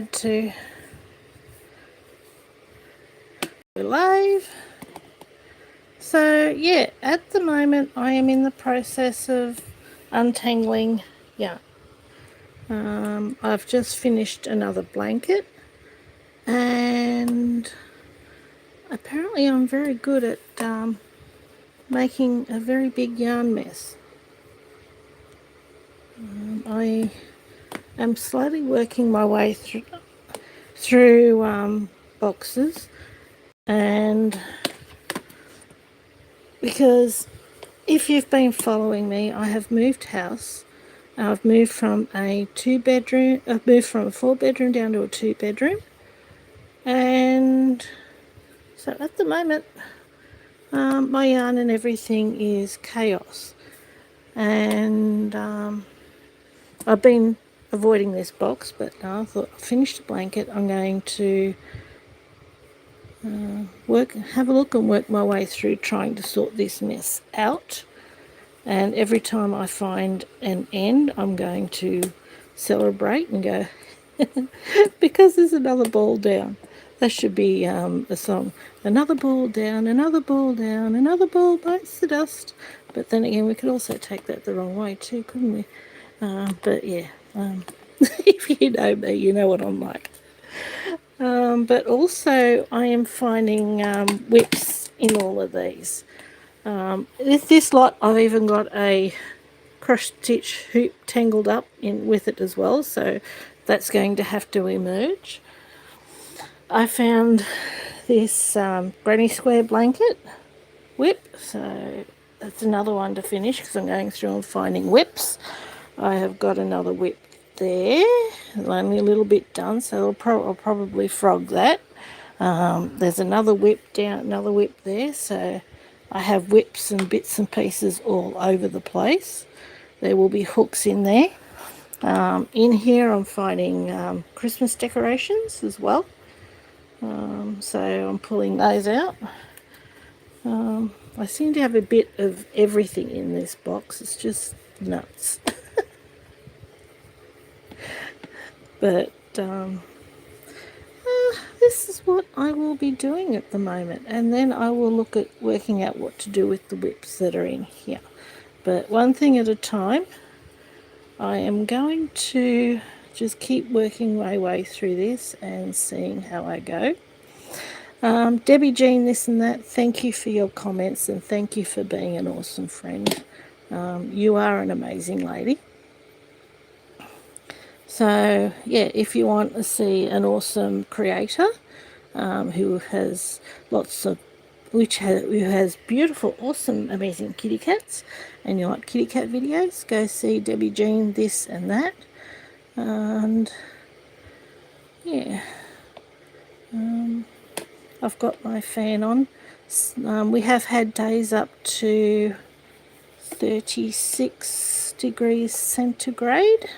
to go live. So yeah, at the moment I am in the process of untangling yarn. I've just finished another blanket, and apparently I'm very good at making a very big yarn mess. I am slowly working my way through boxes, and because if you've been following me, I have moved house. I've moved from a 2-bedroom. I've moved from a 4-bedroom down to a 2-bedroom, and so at the moment, my yarn and everything is chaos. And I've been avoiding this box, but I thought I'll finish the blanket. I'm going to have a look and work my way through trying to sort this mess out. And every time I find an end, I'm going to celebrate and go, because there's another ball down. That should be a song. Another ball down, another ball down, another ball bites the dust. But then again, we could also take that the wrong way too, couldn't we? But yeah, if you know me, you know what I'm like. But also, I am finding whips in all of these. This lot, I've even got a cross stitch hoop tangled up in with it as well, so that's going to have to emerge. I found this granny square blanket whip, so that's another one to finish because I'm going through and finding whips. I have got another whip there, only a little bit done, so I'll probably frog that. There's another whip down, another whip there, so I have whips and bits and pieces all over the place. There will be hooks in there. In here I'm finding Christmas decorations as well. So I'm pulling those out. I seem to have a bit of everything in this box. It's just nuts. But this is what I will be doing at the moment. And then I will look at working out what to do with the whips that are in here. But one thing at a time. I am going to just keep working my way through this and seeing how I go. Debbie Jean, this and that, thank you for your comments and thank you for being an awesome friend. You are an amazing lady. So, yeah, if you want to see an awesome creator who has who has beautiful, awesome, amazing kitty cats, and you like kitty cat videos, go see Debbie Jean, this and that. And yeah, I've got my fan on. We have had days up to 36 degrees centigrade,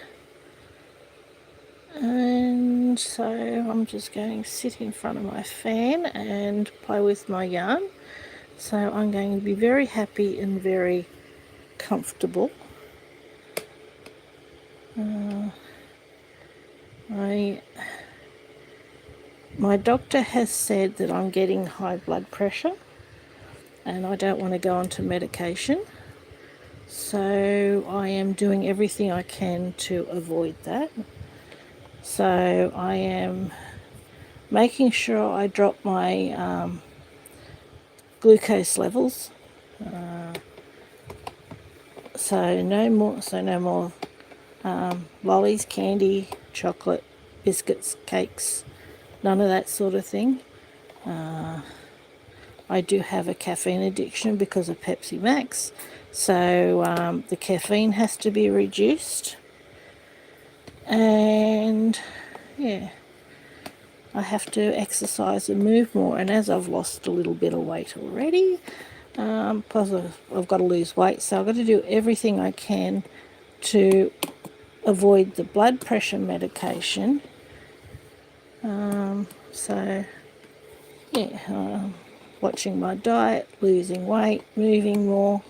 and so I'm just going to sit in front of my fan and play with my yarn. So I'm going to be very happy and very comfortable. My doctor has said that I'm getting high blood pressure and I don't want to go onto medication. So I am doing everything I can to avoid that. So I am making sure I drop my glucose levels. So no more lollies, candy, chocolate, biscuits, cakes, none of that sort of thing. I do have a caffeine addiction because of Pepsi Max, so the caffeine has to be reduced. And yeah, I have to exercise and move more, and as I've lost a little bit of weight already, plus I've got to lose weight, so I've got to do everything I can to avoid the blood pressure medication. So yeah, watching my diet, losing weight, moving more,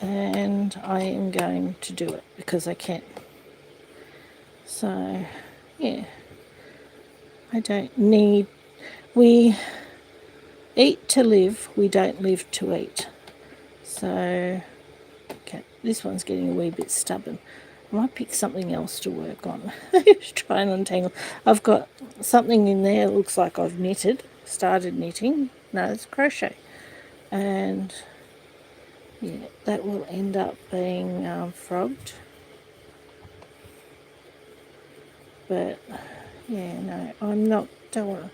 and I am going to do it because I can. So yeah, I don't need, we eat to live, we don't live to eat. So, okay, this one's getting a wee bit stubborn. I might pick something else to work on. Try and untangle. I've got something in there that looks like I've started knitting. No, it's crochet. And yeah, that will end up being frogged. But yeah, no, don't want to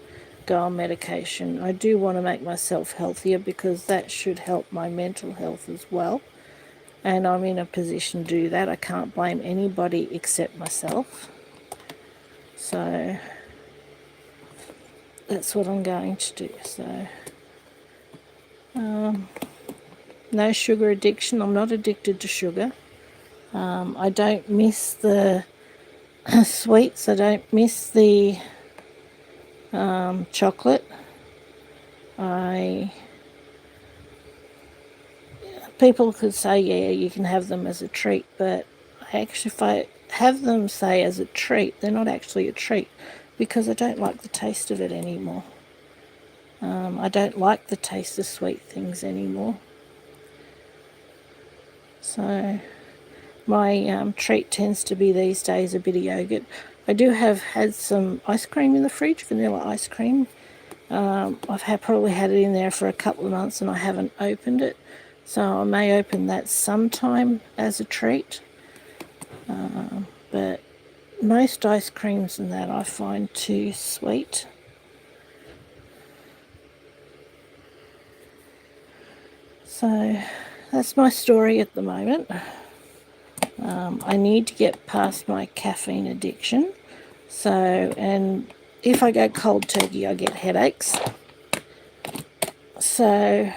go on medication. I do want to make myself healthier because that should help my mental health as well. And I'm in a position to do that. I can't blame anybody except myself. So that's what I'm going to do. So no sugar addiction. I'm not addicted to sugar. I don't miss the sweets. I don't miss the chocolate. People could say, yeah, you can have them as a treat, but if I have them say as a treat, they're not actually a treat because I don't like the taste of it anymore. I don't like the taste of sweet things anymore. So my treat tends to be these days a bit of yogurt. I do have had some ice cream in the fridge, vanilla ice cream. I've probably had it in there for a couple of months and I haven't opened it. So I may open that sometime as a treat. But most ice creams and that I find too sweet. So that's my story at the moment. I need to get past my caffeine addiction. So, and if I go cold turkey, I get headaches. So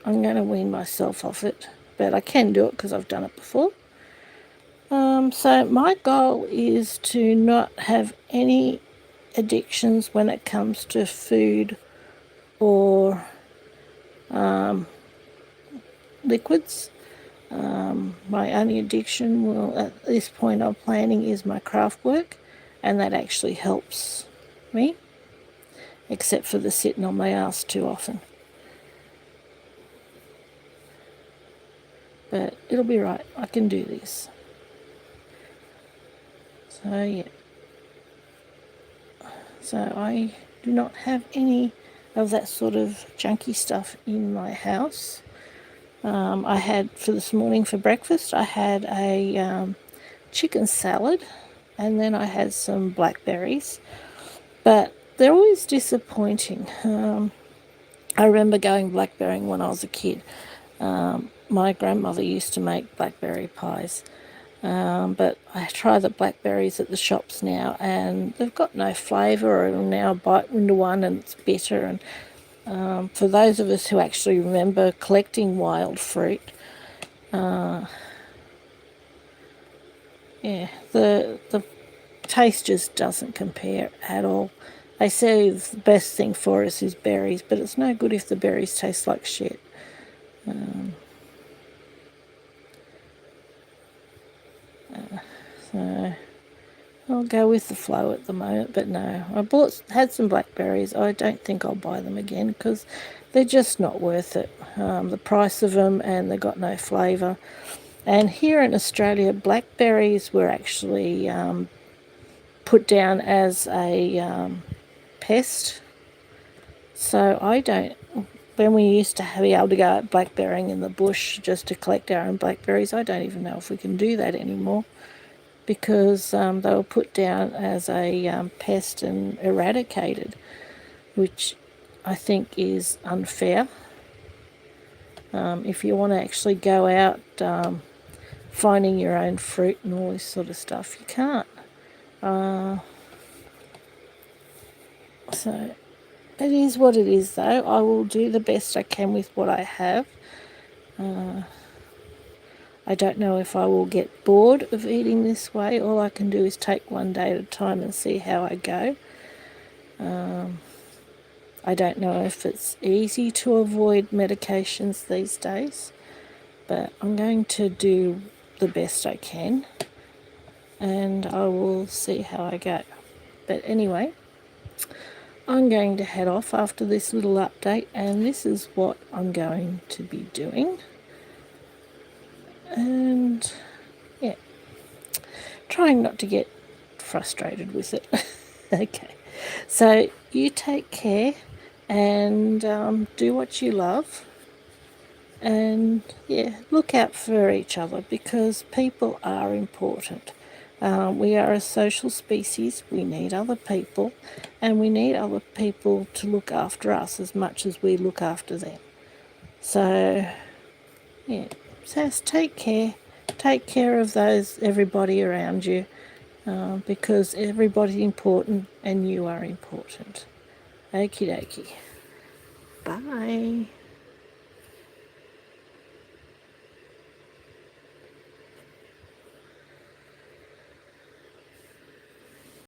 I'm going to wean myself off it. But I can do it because I've done it before. So my goal is to not have any addictions when it comes to food or liquids. My only addiction at this point I'm planning is my craft work, and that actually helps me, except for the sitting on my ass too often. But it'll be right. I can do this. So yeah. So I do not have any of that sort of junky stuff in my house. I had for this morning for breakfast, I had a chicken salad, and then I had some blackberries. But they're always disappointing. I remember going blackberrying when I was a kid. My grandmother used to make blackberry pies. But I try the blackberries at the shops now, and they've got no flavour, or now I bite into one and it's bitter. And for those of us who actually remember collecting wild fruit, yeah, the taste just doesn't compare at all. They say the best thing for us is berries, but it's no good if the berries taste like shit. So I'll go with the flow at the moment, but no, had some blackberries. I don't think I'll buy them again because they're just not worth it. The price of them, and they got no flavour. And here in Australia, blackberries were actually put down as a pest. So when we used to be able to go out blackberrying in the bush just to collect our own blackberries, I don't even know if we can do that anymore, because they were put down as a pest and eradicated, which I think is unfair. If you want to actually go out finding your own fruit and all this sort of stuff, you can't. So it is what it is, though. I will do the best I can with what I have. I don't know if I will get bored of eating this way. All I can do is take one day at a time and see how I go. I don't know if it's easy to avoid medications these days, but I'm going to do the best I can, and I will see how I go. But anyway, I'm going to head off after this little update, and this is what I'm going to be doing. And yeah, trying not to get frustrated with it. Okay, so you take care and do what you love, and yeah, look out for each other, because people are important. We are a social species. We need other people, and we need other people to look after us as much as we look after them. So yeah, so take care. Take care of everybody around you, because everybody's important and you are important. Okie dokie. Bye.